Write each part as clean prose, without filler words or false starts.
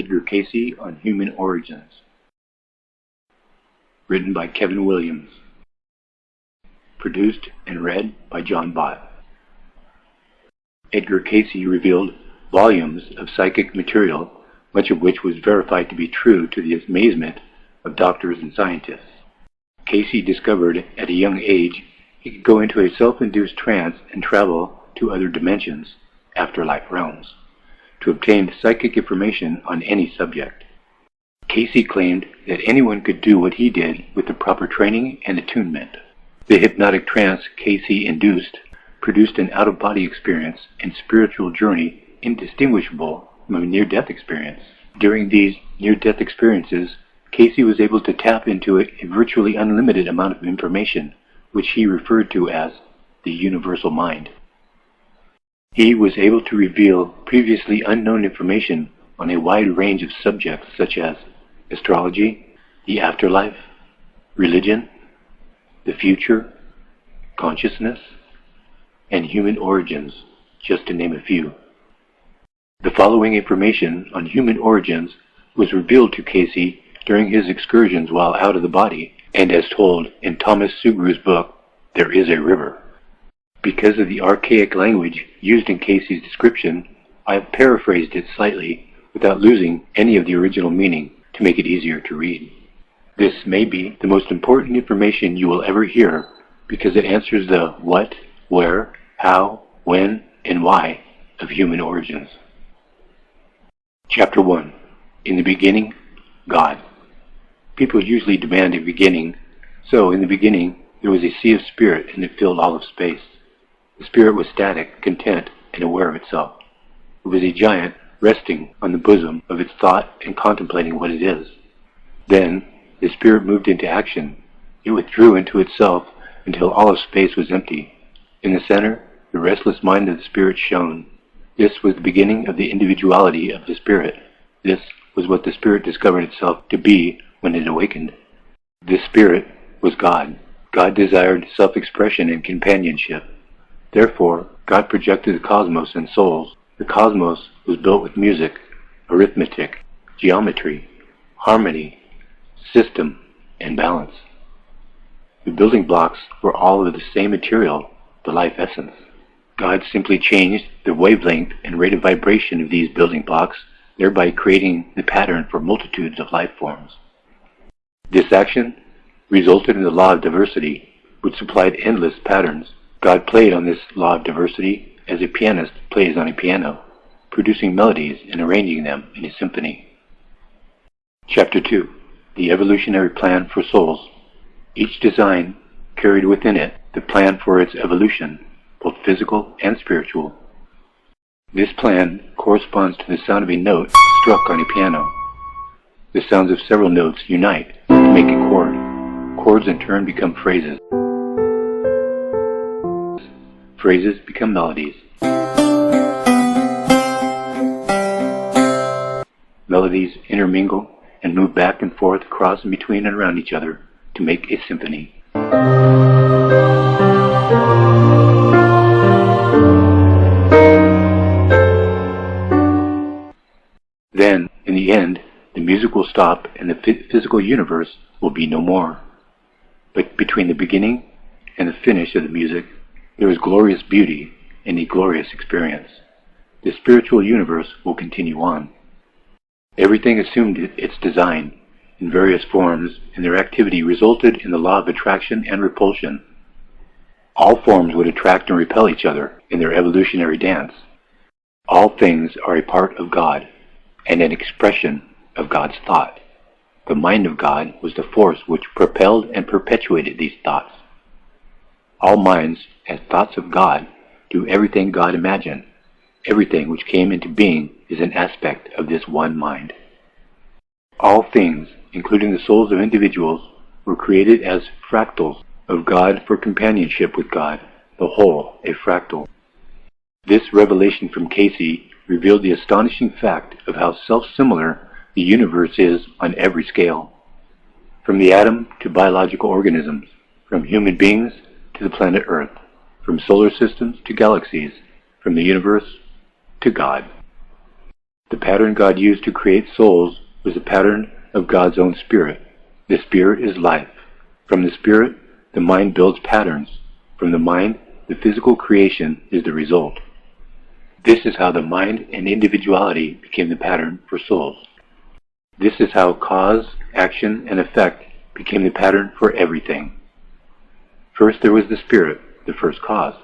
Edgar Cayce on Human Origins. Written by Kevin Williams. Produced and read by John Bott. Edgar Cayce revealed volumes of psychic material, much of which was verified to be true to the amazement of doctors and scientists. Cayce discovered at a young age he could go into a self-induced trance and travel to other dimensions, afterlife realms, to obtain psychic information on any subject. Cayce claimed that anyone could do what he did with the proper training and attunement. The hypnotic trance Cayce induced produced an out-of-body experience and spiritual journey indistinguishable from a near-death experience. During these near-death experiences, Cayce was able to tap into a virtually unlimited amount of information, which he referred to as the universal mind. He was able to reveal previously unknown information on a wide range of subjects such as astrology, the afterlife, religion, the future, consciousness, and human origins, just to name a few. The following information on human origins was revealed to Cayce during his excursions while out of the body, and as told in Thomas Sugrew's book, There is a River. Because of the archaic language used in Cayce's description, I have paraphrased it slightly without losing any of the original meaning to make it easier to read. This may be the most important information you will ever hear because it answers the what, where, how, when, and why of human origins. Chapter 1. In the beginning, God. People usually demand a beginning, so in the beginning there was a sea of spirit and it filled all of space. The spirit was static, content, and aware of itself. It was a giant resting on the bosom of its thought and contemplating what it is. Then the spirit moved into action. It withdrew into itself until all of space was empty. In the center, the restless mind of the spirit shone. This was the beginning of the individuality of the spirit. This was what the spirit discovered itself to be when it awakened. This spirit was God. God desired self-expression and companionship. Therefore, God projected the cosmos and souls. The cosmos was built with music, arithmetic, geometry, harmony, system, and balance. The building blocks were all of the same material, the life essence. God simply changed the wavelength and rate of vibration of these building blocks, thereby creating the pattern for multitudes of life forms. This action resulted in the law of diversity, which supplied endless patterns. God played on this law of diversity as a pianist plays on a piano, producing melodies and arranging them in a symphony. Chapter 2. The Evolutionary Plan for Souls. Each design carried within it the plan for its evolution, both physical and spiritual. This plan corresponds to the sound of a note struck on a piano. The sounds of several notes unite to make a chord. Chords in turn become phrases. Phrases become melodies. Melodies intermingle and move back and forth across and between and around each other to make a symphony. Then, in the end, the music will stop and the physical universe will be no more. But between the beginning and the finish of the music, there is glorious beauty and a glorious experience. The spiritual universe will continue on. Everything assumed its design in various forms, and their activity resulted in the law of attraction and repulsion. All forms would attract and repel each other in their evolutionary dance. All things are a part of God and an expression of God's thought. The mind of God was the force which propelled and perpetuated these thoughts. All minds, as thoughts of God, do everything God imagined. Everything which came into being is an aspect of this one mind. All things, including the souls of individuals, were created as fractals of God for companionship with God, the whole a fractal. This revelation from Cayce revealed the astonishing fact of how self-similar the universe is on every scale. From the atom to biological organisms, from human beings to the planet Earth, from solar systems to galaxies, from the universe to God. The pattern God used to create souls was the pattern of God's own spirit. The spirit is life. From the spirit, the mind builds patterns. From the mind, the physical creation is the result. This is how the mind and individuality became the pattern for souls. This is how cause, action, and effect became the pattern for everything. First there was the spirit, the first cause.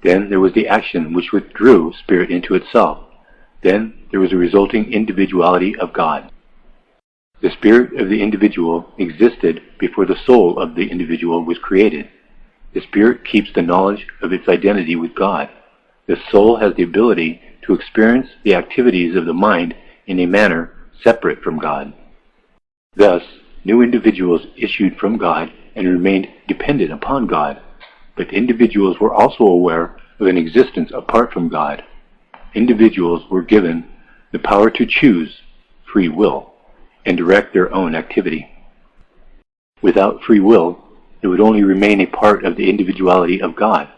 Then there was the action which withdrew spirit into itself. Then there was the resulting individuality of God. The spirit of the individual existed before the soul of the individual was created. The spirit keeps the knowledge of its identity with God. The soul has the ability to experience the activities of the mind in a manner separate from God. Thus, new individuals issued from God and remained dependent upon God, but individuals were also aware of an existence apart from God. Individuals were given the power to choose, free will, and direct their own activity. Without free will, it would only remain a part of the individuality of God.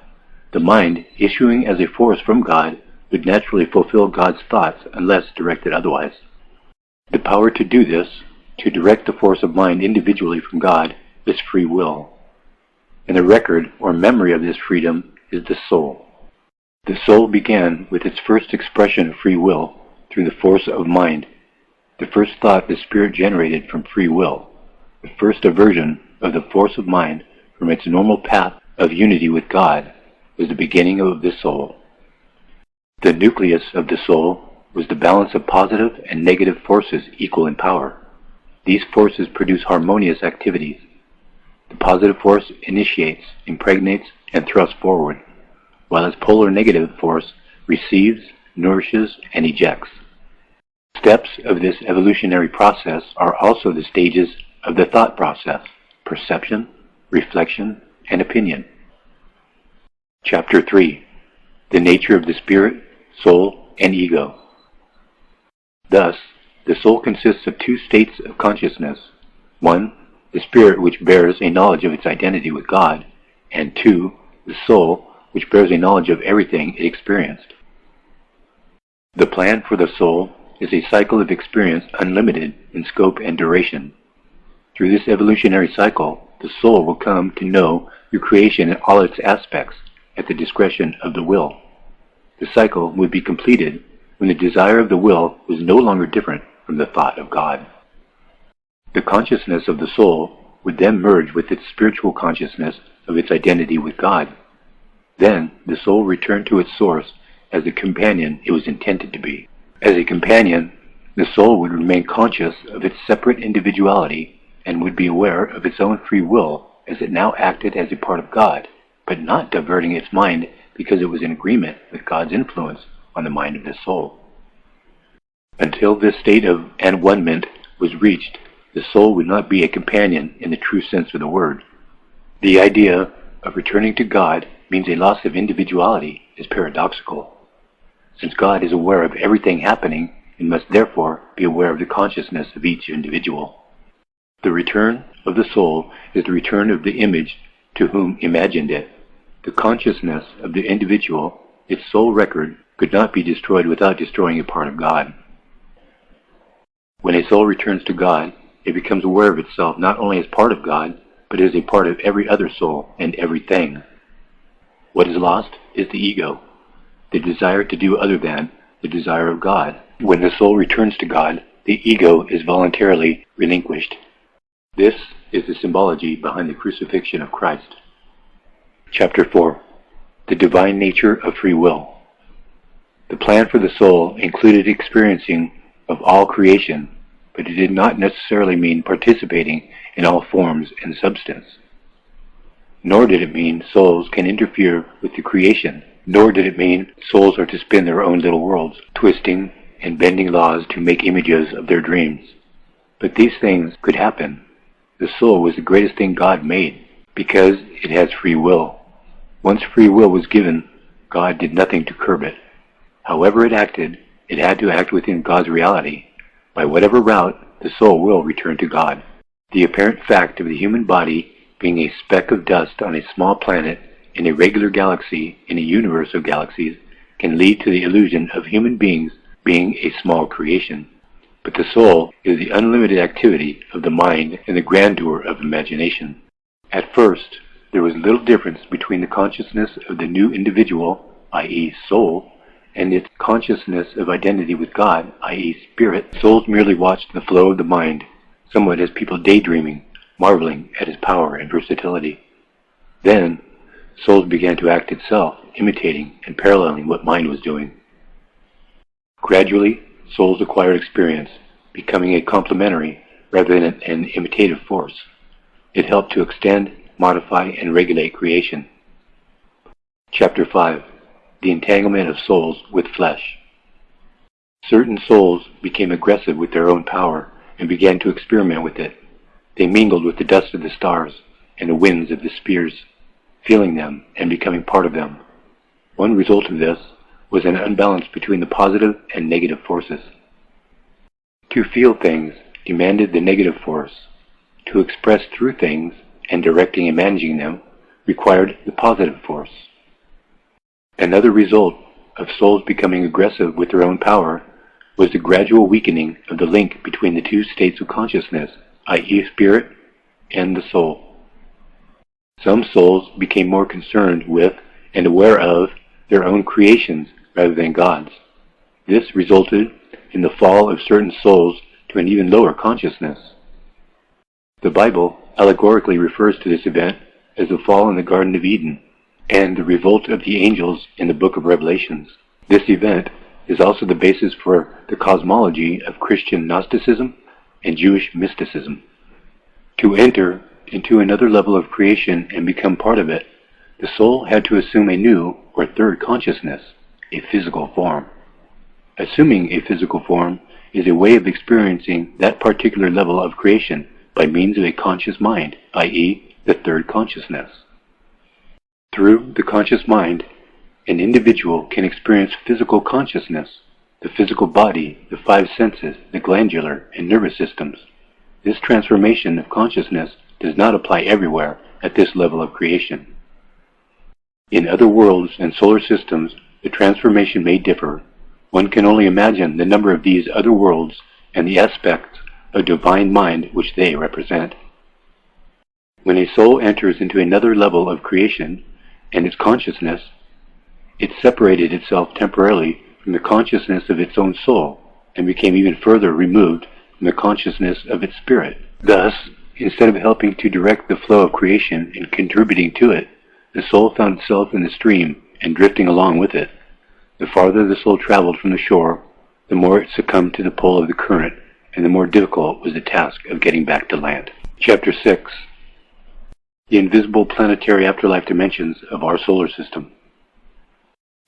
The mind, issuing as a force from God, would naturally fulfill God's thoughts unless directed otherwise. The power to do this, to direct the force of mind individually from God, is free will. And the record or memory of this freedom is the soul. The soul began with its first expression of free will through the force of mind. The first thought the spirit generated from free will. The first aversion of the force of mind from its normal path of unity with God was the beginning of the soul. The nucleus of the soul was the balance of positive and negative forces equal in power. These forces produce harmonious activities. The positive force initiates, impregnates, and thrusts forward, while its polar negative force receives, nourishes, and ejects. Steps of this evolutionary process are also the stages of the thought process: perception, reflection, and opinion. Chapter 3. The nature of the spirit, soul, and ego. Thus, the soul consists of two states of consciousness. One, the spirit which bears a knowledge of its identity with God, and two, the soul which bears a knowledge of everything it experienced. The plan for the soul is a cycle of experience unlimited in scope and duration. Through this evolutionary cycle, the soul will come to know your creation in all its aspects at the discretion of the will. The cycle would be completed when the desire of the will was no longer different from the thought of God. The consciousness of the soul would then merge with its spiritual consciousness of its identity with God. Then the soul returned to its source as the companion it was intended to be. As a companion, the soul would remain conscious of its separate individuality and would be aware of its own free will as it now acted as a part of God, but not diverting its mind because it was in agreement with God's influence on the mind of the soul. Until this state of one-ment was reached, the soul would not be a companion in the true sense of the word. The idea of returning to God means a loss of individuality is paradoxical. Since God is aware of everything happening, and must therefore be aware of the consciousness of each individual. The return of the soul is the return of the image to whom imagined it. The consciousness of the individual, its soul record, could not be destroyed without destroying a part of God. When a soul returns to God, it becomes aware of itself not only as part of God, but as a part of every other soul and everything. What is lost is the ego, the desire to do other than the desire of God. When the soul returns to God, the ego is voluntarily relinquished. This is the symbology behind the crucifixion of Christ. Chapter 4. The divine nature of free will. The plan for the soul included experiencing of all creation, but it did not necessarily mean participating in all forms and substance. Nor did it mean souls can interfere with the creation. Nor did it mean souls are to spin their own little worlds, twisting and bending laws to make images of their dreams. But these things could happen. The soul was the greatest thing God made, because it has free will. Once free will was given, God did nothing to curb it. However it acted, it had to act within God's reality. By whatever route, the soul will return to God. The apparent fact of the human body being a speck of dust on a small planet in a regular galaxy in a universe of galaxies can lead to the illusion of human beings being a small creation. But the soul is the unlimited activity of the mind and the grandeur of imagination. At first, there was little difference between the consciousness of the new individual, i.e. soul, and its consciousness of identity with God, i.e. spirit. Souls merely watched the flow of the mind, somewhat as people daydreaming, marveling at his power and versatility. Then, souls began to act itself, imitating and paralleling what mind was doing. Gradually, souls acquired experience, becoming a complementary rather than an imitative force. It helped to extend, modify, and regulate creation. Chapter 5. The Entanglement of Souls with Flesh. Certain souls became aggressive with their own power and began to experiment with it. They mingled with the dust of the stars and the winds of the spheres, feeling them and becoming part of them. One result of this was an unbalance between the positive and negative forces. To feel things demanded the negative force. To express through things and directing and managing them required the positive force. Another result of souls becoming aggressive with their own power was the gradual weakening of the link between the two states of consciousness, i.e. spirit and the soul. Some souls became more concerned with and aware of their own creations rather than God's. This resulted in the fall of certain souls to an even lower consciousness. The Bible allegorically refers to this event as the fall in the Garden of Eden and the revolt of the angels in the book of Revelations. This event is also the basis for the cosmology of Christian Gnosticism and Jewish mysticism. To enter into another level of creation and become part of it, the soul had to assume a new or third consciousness, a physical form. Assuming a physical form is a way of experiencing that particular level of creation by means of a conscious mind, i.e. the third consciousness. Through the conscious mind, an individual can experience physical consciousness, the physical body, the five senses, the glandular and nervous systems. This transformation of consciousness does not apply everywhere at this level of creation. In other worlds and solar systems, the transformation may differ. One can only imagine the number of these other worlds and the aspects of divine mind which they represent. When a soul enters into another level of creation and its consciousness, it separated itself temporarily from the consciousness of its own soul and became even further removed from the consciousness of its spirit. Thus, instead of helping to direct the flow of creation and contributing to it, the soul found itself in the stream and drifting along with it. The farther the soul traveled from the shore, the more it succumbed to the pull of the current, and the more difficult was the task of getting back to land. Chapter 6. The invisible planetary afterlife dimensions of our solar system.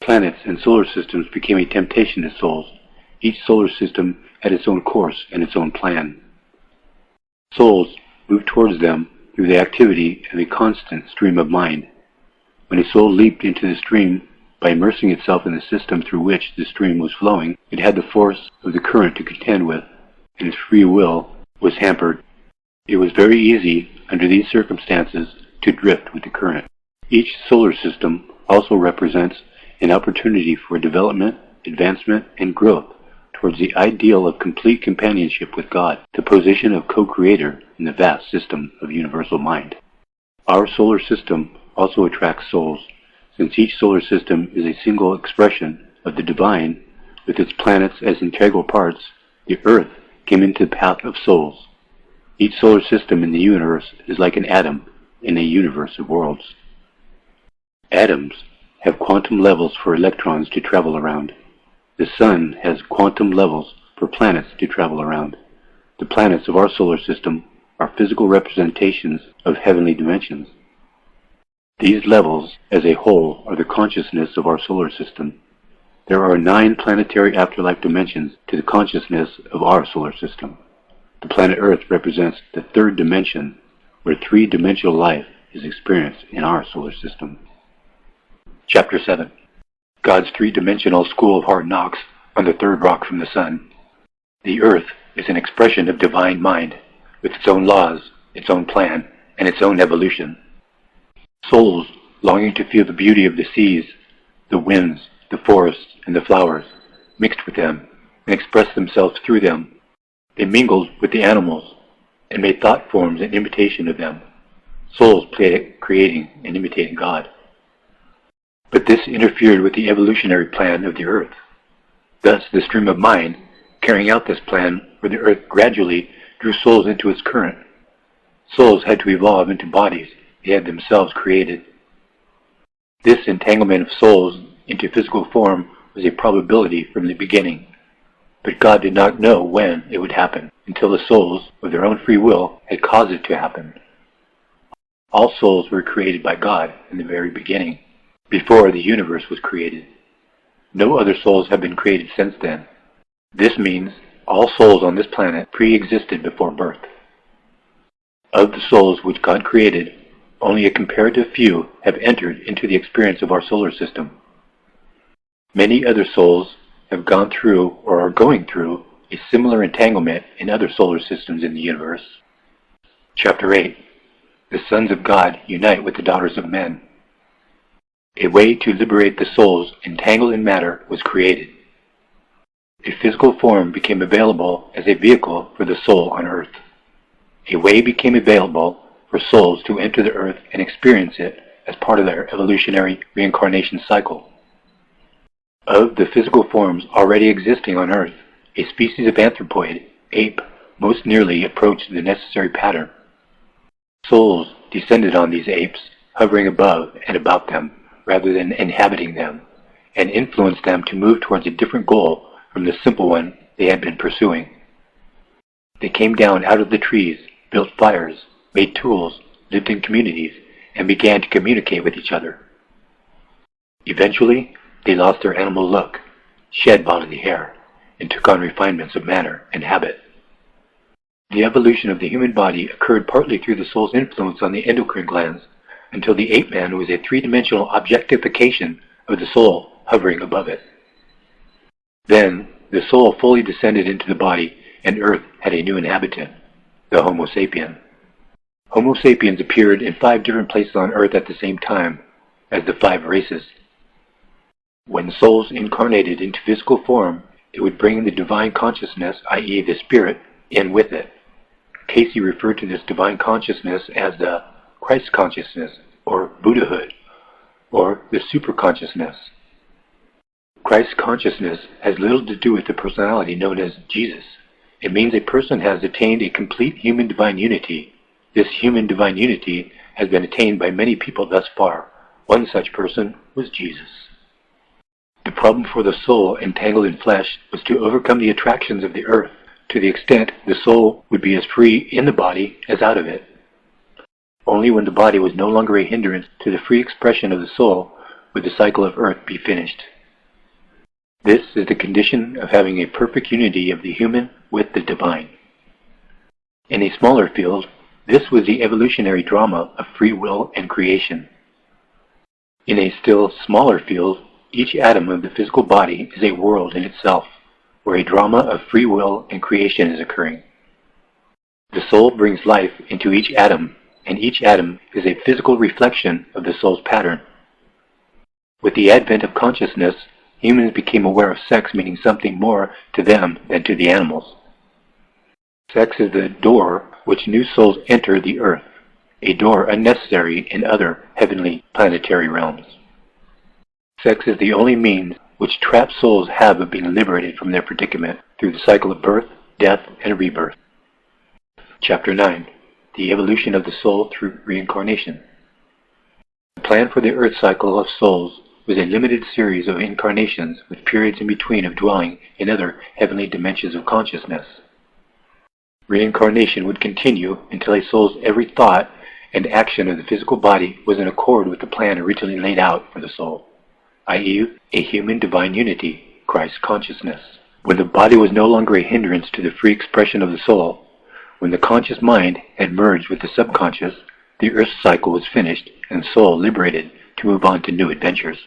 Planets and solar systems became a temptation to souls. Each solar system had its own course and its own plan. Souls moved towards them through the activity of a constant stream of mind. When a soul leaped into the stream by immersing itself in the system through which the stream was flowing, it had the force of the current to contend with, and its free will was hampered. It was very easy, under these circumstances, to drift with the current. Each solar system also represents an opportunity for development, advancement, and growth towards the ideal of complete companionship with God, the position of co-creator in the vast system of universal mind. Our solar system also attracts souls. Since each solar system is a single expression of the divine, with its planets as integral parts, the Earth came into the path of souls. Each solar system in the universe is like an atom in a universe of worlds. Atoms have quantum levels for electrons to travel around. The Sun has quantum levels for planets to travel around. The planets of our solar system are physical representations of heavenly dimensions. These levels, as a whole, are the consciousness of our solar system. There are 9 planetary afterlife dimensions to the consciousness of our solar system. The planet Earth represents the third dimension, where three-dimensional life is experienced in our solar system. Chapter 7. God's three-dimensional school of hard knocks on the third rock from the sun. The Earth is an expression of divine mind, with its own laws, its own plan, and its own evolution. Souls, longing to feel the beauty of the seas, the winds, the forests, and the flowers, mixed with them, and expressed themselves through them. They mingled with the animals and made thought forms in imitation of them. Souls played at creating and imitating God. But this interfered with the evolutionary plan of the earth. Thus, the stream of mind, carrying out this plan for the earth, gradually drew souls into its current. Souls had to evolve into bodies they had themselves created. This entanglement of souls into physical form was a probability from the beginning, but God did not know when it would happen until the souls, of their own free will, had caused it to happen. All souls were created by God in the very beginning, before the universe was created. No other souls have been created since then. This means all souls on this planet pre-existed before birth. Of the souls which God created, only a comparative few have entered into the experience of our solar system. Many other souls have gone through or are going through a similar entanglement in other solar systems in the universe. Chapter 8. The sons of God unite with the daughters of men. A way to liberate the souls entangled in matter was created. A physical form became available as a vehicle for the soul on earth. A way became available for souls to enter the earth and experience it as part of their evolutionary reincarnation cycle. Of the physical forms already existing on earth, a species of anthropoid, ape, most nearly approached the necessary pattern. Souls descended on these apes, hovering above and about them, rather than inhabiting them, and influenced them to move towards a different goal from the simple one they had been pursuing. They came down out of the trees, built fires, made tools, lived in communities, and began to communicate with each other. Eventually, they lost their animal look, shed bodily hair, and took on refinements of manner and habit. The evolution of the human body occurred partly through the soul's influence on the endocrine glands, until the ape-man was a three-dimensional objectification of the soul hovering above it. Then, the soul fully descended into the body, and Earth had a new inhabitant, the Homo sapien. Homo sapiens appeared in 5 different places on Earth at the same time, as the 5 races. When souls incarnated into physical form, it would bring the divine consciousness, i.e. the spirit, in with it. Cayce referred to this divine consciousness as the Christ consciousness, or Buddhahood, or the superconsciousness. Christ consciousness has little to do with the personality known as Jesus. It means a person has attained a complete human-divine unity. This human-divine unity has been attained by many people thus far. One such person was Jesus. The problem for the soul entangled in flesh was to overcome the attractions of the earth, to the extent the soul would be as free in the body as out of it. Only when the body was no longer a hindrance to the free expression of the soul would the cycle of earth be finished. This is the condition of having a perfect unity of the human with the divine. In a smaller field, this was the evolutionary drama of free will and creation. In a still smaller field, each atom of the physical body is a world in itself, where a drama of free will and creation is occurring. The soul brings life into each atom, and each atom is a physical reflection of the soul's pattern. With the advent of consciousness, humans became aware of sex meaning something more to them than to the animals. Sex is the door which new souls enter the earth, a door unnecessary in other heavenly planetary realms. Sex is the only means which trapped souls have of being liberated from their predicament through the cycle of birth, death, and rebirth. Chapter 9. The Evolution of the Soul through Reincarnation. The plan for the earth cycle of souls was a limited series of incarnations with periods in between of dwelling in other heavenly dimensions of consciousness. Reincarnation would continue until a soul's every thought and action of the physical body was in accord with the plan originally laid out for the soul, i.e. a human divine unity, Christ consciousness. When the body was no longer a hindrance to the free expression of the soul, when the conscious mind had merged with the subconscious, the earth cycle was finished and the soul liberated to move on to new adventures.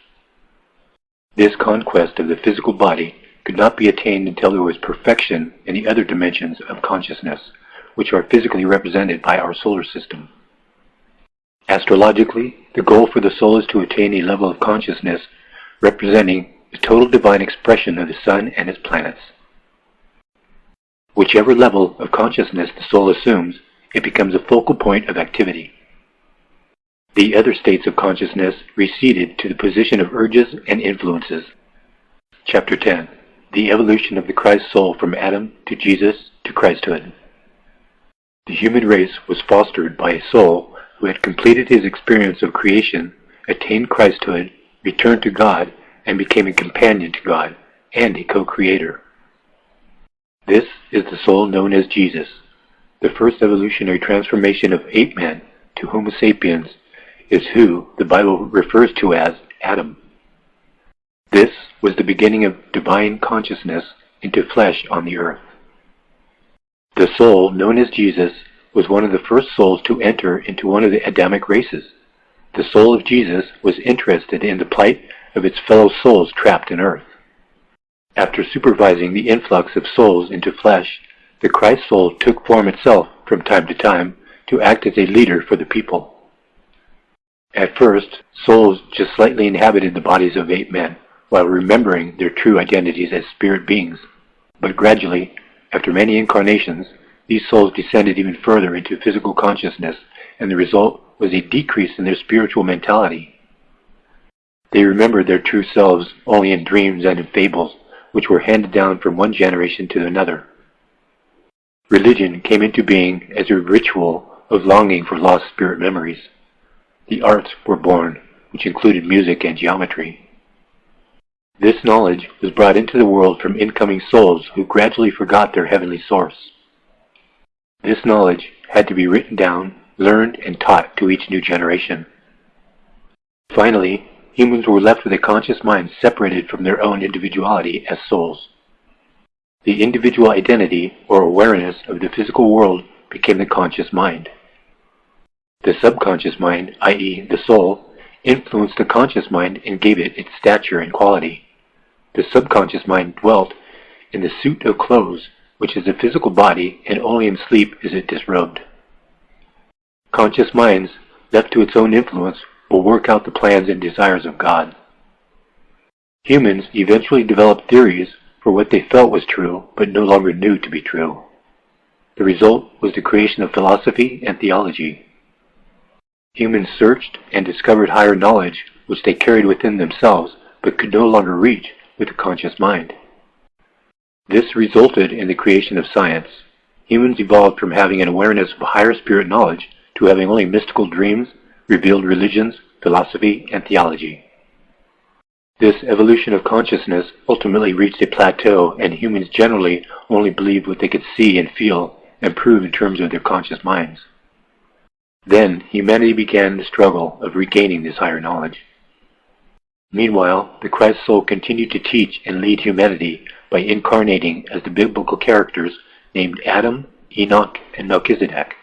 This conquest of the physical body could not be attained until there was perfection in the other dimensions of consciousness, which are physically represented by our solar system. Astrologically, the goal for the soul is to attain a level of consciousness representing the total divine expression of the sun and its planets. Whichever level of consciousness the soul assumes, it becomes a focal point of activity. The other states of consciousness receded to the position of urges and influences. Chapter 10. The evolution of the Christ soul from Adam to Jesus to Christhood. The human race was fostered by a soul who had completed his experience of creation, attained Christhood, returned to God, and became a companion to God and a co-creator. This is the soul known as Jesus, the first evolutionary transformation of ape man to Homo sapiens is who the Bible refers to as Adam. This was the beginning of divine consciousness into flesh on the earth. The soul known as Jesus was one of the first souls to enter into one of the Adamic races. The soul of Jesus was interested in the plight of its fellow souls trapped in earth. After supervising the influx of souls into flesh, the Christ soul took form itself from time to time to act as a leader for the people. At first, souls just slightly inhabited the bodies of ape men, while remembering their true identities as spirit beings. But gradually, after many incarnations, these souls descended even further into physical consciousness, and the result was a decrease in their spiritual mentality. They remembered their true selves only in dreams and in fables, which were handed down from one generation to another. Religion came into being as a ritual of longing for lost spirit memories. The arts were born, which included music and geometry. This knowledge was brought into the world from incoming souls who gradually forgot their heavenly source. This knowledge had to be written down, learned, and taught to each new generation. Finally, humans were left with a conscious mind separated from their own individuality as souls. The individual identity or awareness of the physical world became the conscious mind. The subconscious mind, i.e. the soul, influenced the conscious mind and gave it its stature and quality. The subconscious mind dwelt in the suit of clothes, which is the physical body, and only in sleep is it disrobed. Conscious minds, left to its own influence, will work out the plans and desires of God. Humans eventually developed theories for what they felt was true, but no longer knew to be true. The result was the creation of philosophy and theology. Humans searched and discovered higher knowledge, which they carried within themselves, but could no longer reach with the conscious mind. This resulted in the creation of science. Humans evolved from having an awareness of higher spirit knowledge to having only mystical dreams, revealed religions, philosophy, and theology. This evolution of consciousness ultimately reached a plateau, and humans generally only believed what they could see and feel and prove in terms of their conscious minds. Then humanity began the struggle of regaining this higher knowledge. Meanwhile, the Christ soul continued to teach and lead humanity by incarnating as the biblical characters named Adam, Enoch, and Melchizedek.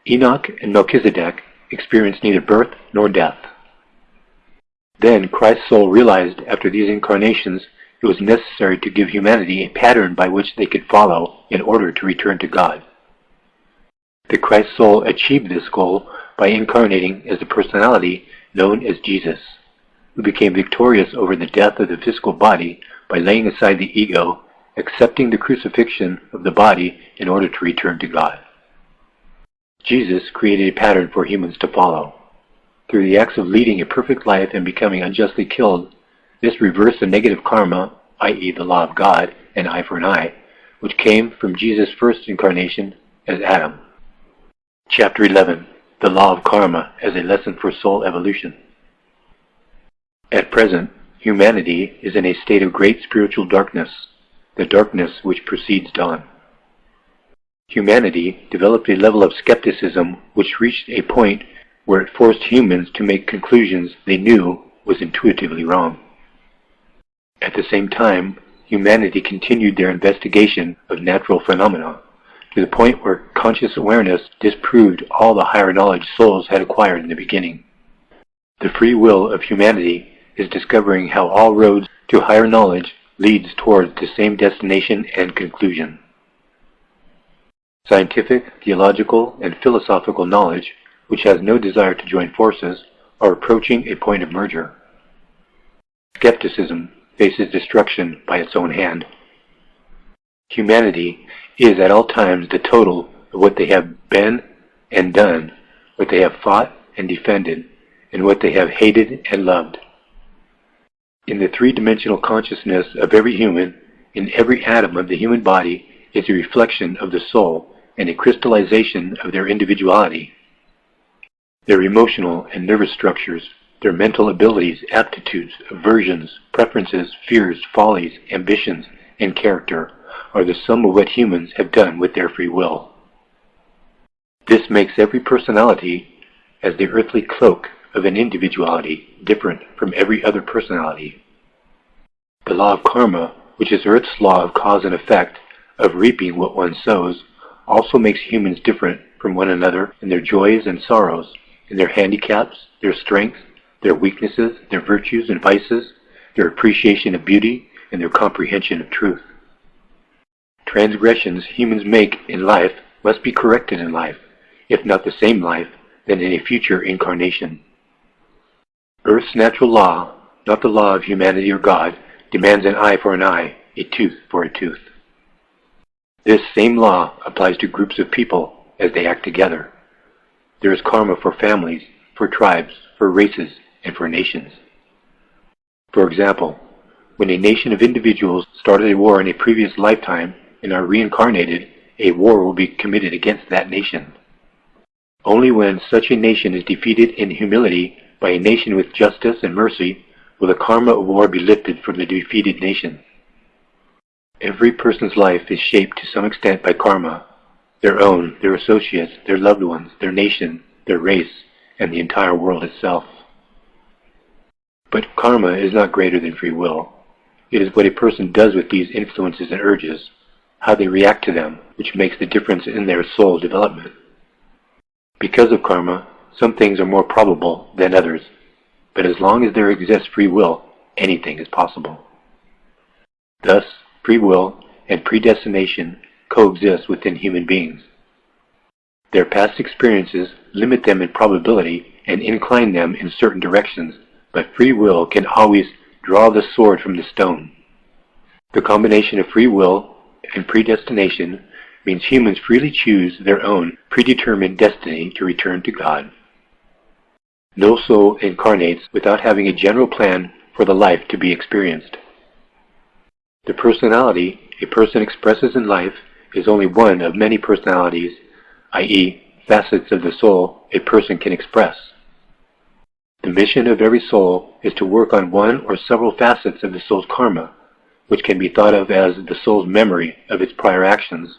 Enoch and Melchizedek experienced neither birth nor death. Then Christ's soul realized after these incarnations it was necessary to give humanity a pattern by which they could follow in order to return to God. The Christ soul achieved this goal by incarnating as the personality known as Jesus, who became victorious over the death of the physical body by laying aside the ego, accepting the crucifixion of the body in order to return to God. Jesus created a pattern for humans to follow. Through the acts of leading a perfect life and becoming unjustly killed, this reversed the negative karma, i.e. the law of God, an eye for an eye, which came from Jesus' first incarnation as Adam. Chapter 11. The Law of Karma as a Lesson for Soul Evolution. At present, humanity is in a state of great spiritual darkness, the darkness which precedes dawn. Humanity developed a level of skepticism which reached a point where it forced humans to make conclusions they knew was intuitively wrong. At the same time, humanity continued their investigation of natural phenomena, to the point where conscious awareness disproved all the higher knowledge souls had acquired in the beginning. The free will of humanity is discovering how all roads to higher knowledge leads towards the same destination and conclusion. Scientific, theological, and philosophical knowledge, which has no desire to join forces, are approaching a point of merger. Skepticism faces destruction by its own hand. Humanity is at all times the total of what they have been and done, what they have fought and defended, and what they have hated and loved. In the three-dimensional consciousness of every human, in every atom of the human body is a reflection of the soul and a crystallization of their individuality. Their emotional and nervous structures, their mental abilities, aptitudes, aversions, preferences, fears, follies, ambitions, and character are the sum of what humans have done with their free will. This makes every personality as the earthly cloak of an individuality different from every other personality. The law of karma, which is Earth's law of cause and effect, of reaping what one sows, also makes humans different from one another in their joys and sorrows, in their handicaps, their strengths, their weaknesses, their virtues and vices, their appreciation of beauty, and their comprehension of truth. Transgressions humans make in life must be corrected in life, if not the same life, then in a future incarnation. Earth's natural law, not the law of humanity or God, demands an eye for an eye, a tooth for a tooth. This same law applies to groups of people as they act together. There is karma for families, for tribes, for races, and for nations. For example, when a nation of individuals started a war in a previous lifetime and are reincarnated, a war will be committed against that nation. Only when such a nation is defeated in humility by a nation with justice and mercy will the karma of war be lifted from the defeated nation. Every person's life is shaped to some extent by karma, their own, their associates, their loved ones, their nation, their race, and the entire world itself. But karma is not greater than free will. It is what a person does with these influences and urges, how they react to them, which makes the difference in their soul development. Because of karma, some things are more probable than others, but as long as there exists free will, anything is possible. Thus, free will and predestination coexist within human beings. Their past experiences limit them in probability and incline them in certain directions, but free will can always draw the sword from the stone. The combination of free will and predestination means humans freely choose their own predetermined destiny to return to God. No soul incarnates without having a general plan for the life to be experienced. The personality a person expresses in life is only one of many personalities, i.e., facets of the soul a person can express. The mission of every soul is to work on one or several facets of the soul's karma, which can be thought of as the soul's memory of its prior actions.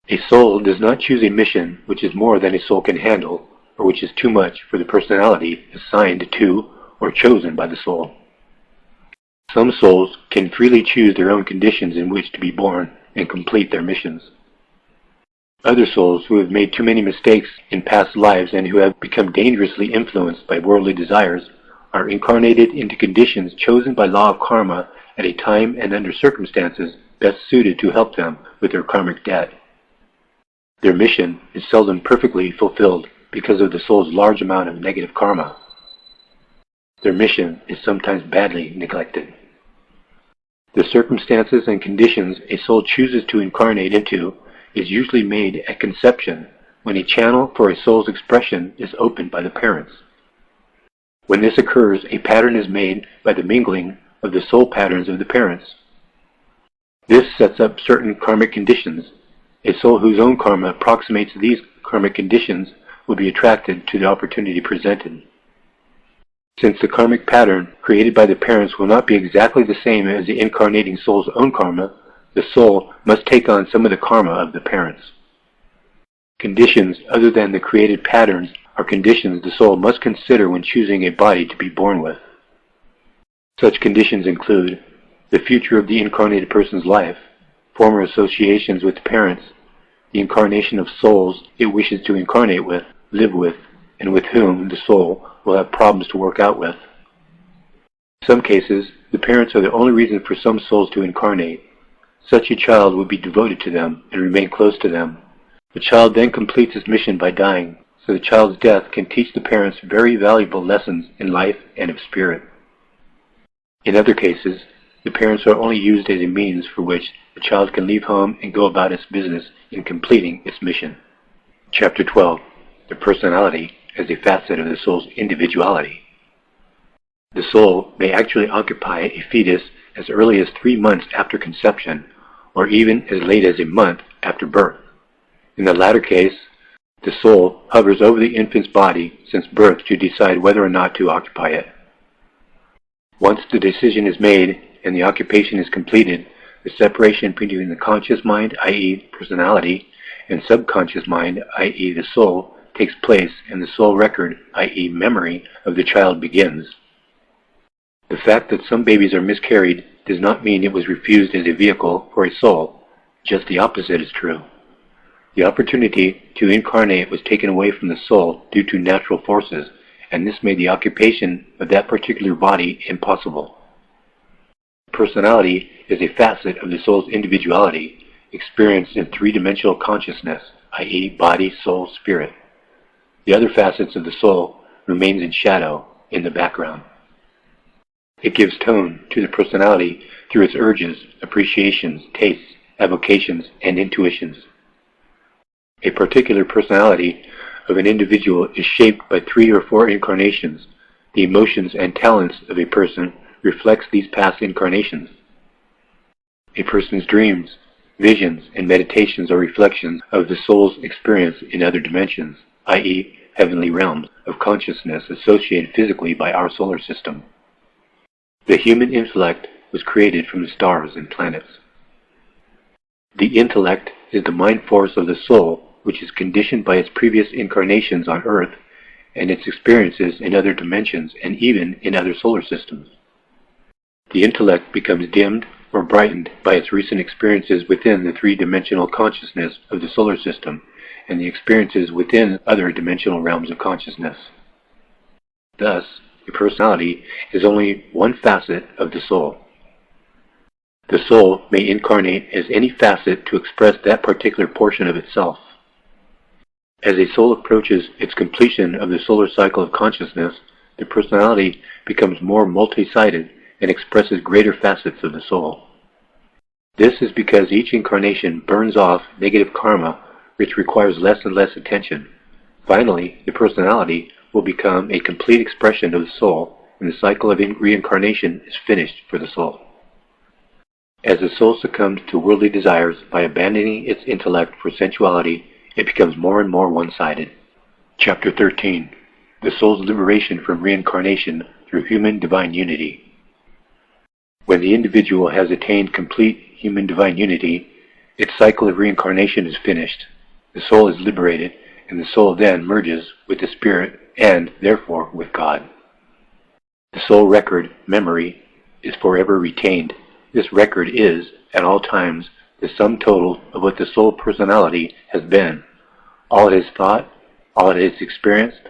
A soul does not choose a mission which is more than a soul can handle, or which is too much for the personality assigned to or chosen by the soul. Some souls can freely choose their own conditions in which to be born and complete their missions. Other souls who have made too many mistakes in past lives and who have become dangerously influenced by worldly desires are incarnated into conditions chosen by law of karma at a time and under circumstances best suited to help them with their karmic debt. Their mission is seldom perfectly fulfilled because of the soul's large amount of negative karma. Their mission is sometimes badly neglected. The circumstances and conditions a soul chooses to incarnate into is usually made at conception, when a channel for a soul's expression is opened by the parents. When this occurs, a pattern is made by the mingling of the soul patterns of the parents. This sets up certain karmic conditions. A soul whose own karma approximates these karmic conditions will be attracted to the opportunity presented. Since the karmic pattern created by the parents will not be exactly the same as the incarnating soul's own karma, the soul must take on some of the karma of the parents. Conditions other than the created patterns are conditions the soul must consider when choosing a body to be born with. Such conditions include the future of the incarnated person's life, former associations with the parents, the incarnation of souls it wishes to incarnate with, live with, and with whom the soul will have problems to work out with. In some cases, the parents are the only reason for some souls to incarnate. Such a child would be devoted to them and remain close to them. The child then completes his mission by dying, so the child's death can teach the parents very valuable lessons in life and of spirit. In other cases, the parents are only used as a means for which the child can leave home and go about its business in completing its mission. Chapter 12. The personality as a facet of the soul's individuality. The soul may actually occupy a fetus as early as 3 months after conception, or even as late as a month after birth. In the latter case, the soul hovers over the infant's body since birth to decide whether or not to occupy it. Once the decision is made and the occupation is completed, the separation between the conscious mind, i.e. personality, and subconscious mind, i.e. the soul, takes place and the soul record, i.e. memory, of the child begins. The fact that some babies are miscarried does not mean it was refused as a vehicle for a soul. Just the opposite is true. The opportunity to incarnate was taken away from the soul due to natural forces, and this made the occupation of that particular body impossible. Personality is a facet of the soul's individuality, experienced in three-dimensional consciousness, i.e. body, soul, spirit. The other facets of the soul remains in shadow, in the background. It gives tone to the personality through its urges, appreciations, tastes, avocations, and intuitions. A particular personality of an individual is shaped by 3 or 4 incarnations. The emotions and talents of a person reflects these past incarnations. A person's dreams, visions, and meditations are reflections of the soul's experience in other dimensions, i.e. heavenly realms of consciousness associated physically by our solar system. The human intellect was created from the stars and planets. The intellect is the mind force of the soul, which is conditioned by its previous incarnations on Earth and its experiences in other dimensions and even in other solar systems. The intellect becomes dimmed or brightened by its recent experiences within the 3-dimensional consciousness of the solar system and the experiences within other dimensional realms of consciousness. Thus, the personality is only one facet of the soul. The soul may incarnate as any facet to express that particular portion of itself. As a soul approaches its completion of the solar cycle of consciousness, the personality becomes more multi-sided and expresses greater facets of the soul. This is because each incarnation burns off negative karma, which requires less and less attention. Finally, the personality will become a complete expression of the soul, and the cycle of reincarnation is finished for the soul. As the soul succumbs to worldly desires by abandoning its intellect for sensuality, it becomes more and more one-sided. Chapter 13. The soul's liberation from reincarnation through human divine unity. When the individual has attained complete human divine unity, its cycle of reincarnation is finished. The soul is liberated, and the soul then merges with the spirit and, therefore, with God. The soul record, memory, is forever retained. This record is, at all times, the sum total of what the soul personality has been, all it has thought, all it has experienced,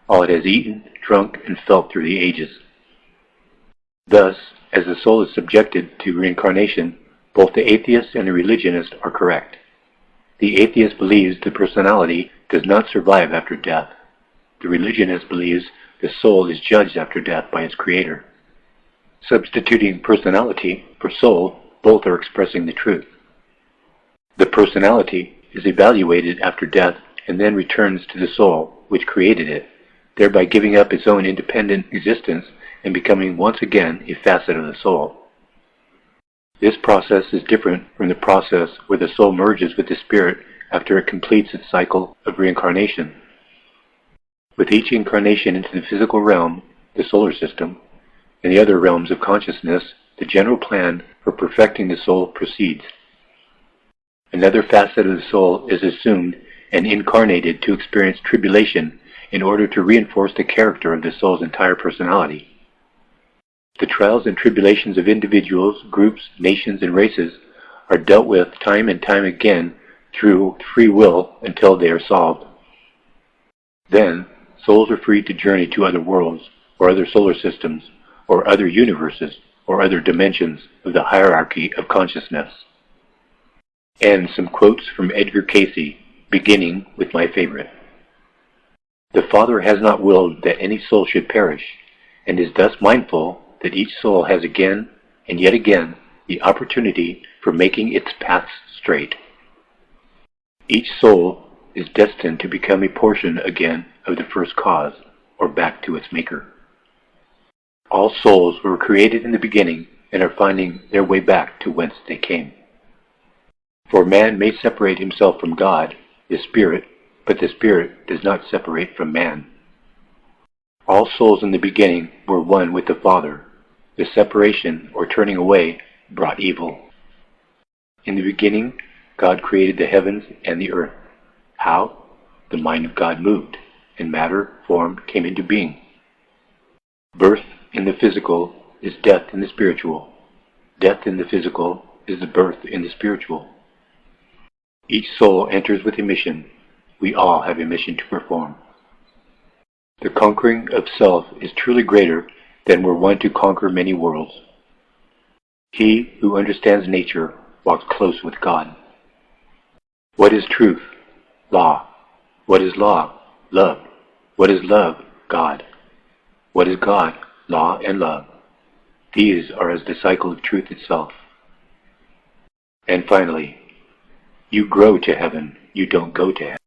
all it has eaten, drunk, and felt through the ages. Thus, as the soul is subjected to reincarnation, both the atheist and the religionist are correct. The atheist believes the personality does not survive after death. The religionist believes the soul is judged after death by its creator. Substituting personality for soul, both are expressing the truth. The personality is evaluated after death and then returns to the soul, which created it, thereby giving up its own independent existence and becoming once again a facet of the soul. This process is different from the process where the soul merges with the spirit after it completes its cycle of reincarnation. With each incarnation into the physical realm, the solar system, and the other realms of consciousness, the general plan for perfecting the soul proceeds. Another facet of the soul is assumed and incarnated to experience tribulation in order to reinforce the character of the soul's entire personality. The trials and tribulations of individuals, groups, nations, and races are dealt with time and time again through free will until they are solved. Then, souls are free to journey to other worlds, or other solar systems, or other universes, or other dimensions of the hierarchy of consciousness. And some quotes from Edgar Cayce, beginning with my favorite. The Father has not willed that any soul should perish, and is thus mindful that each soul has again and yet again the opportunity for making its path straight. Each soul is destined to become a portion again of the first cause, or back to its maker. All souls were created in the beginning and are finding their way back to whence they came. For man may separate himself from God, the Spirit, but the Spirit does not separate from man. All souls in the beginning were one with the Father. The separation, or turning away, brought evil. In the beginning, God created the heavens and the earth. How? The mind of God moved, and matter, form, came into being. Birth in the physical is death in the spiritual. Death in the physical is the birth in the spiritual. Each soul enters with a mission. We all have a mission to perform. The conquering of self is truly greater than were one to conquer many worlds. He who understands nature walks close with God. What is truth? Law. What is law? Love. What is love? God. What is God? Law and love. These are as the cycle of truth itself. And finally, you grow to heaven, you don't go to heaven.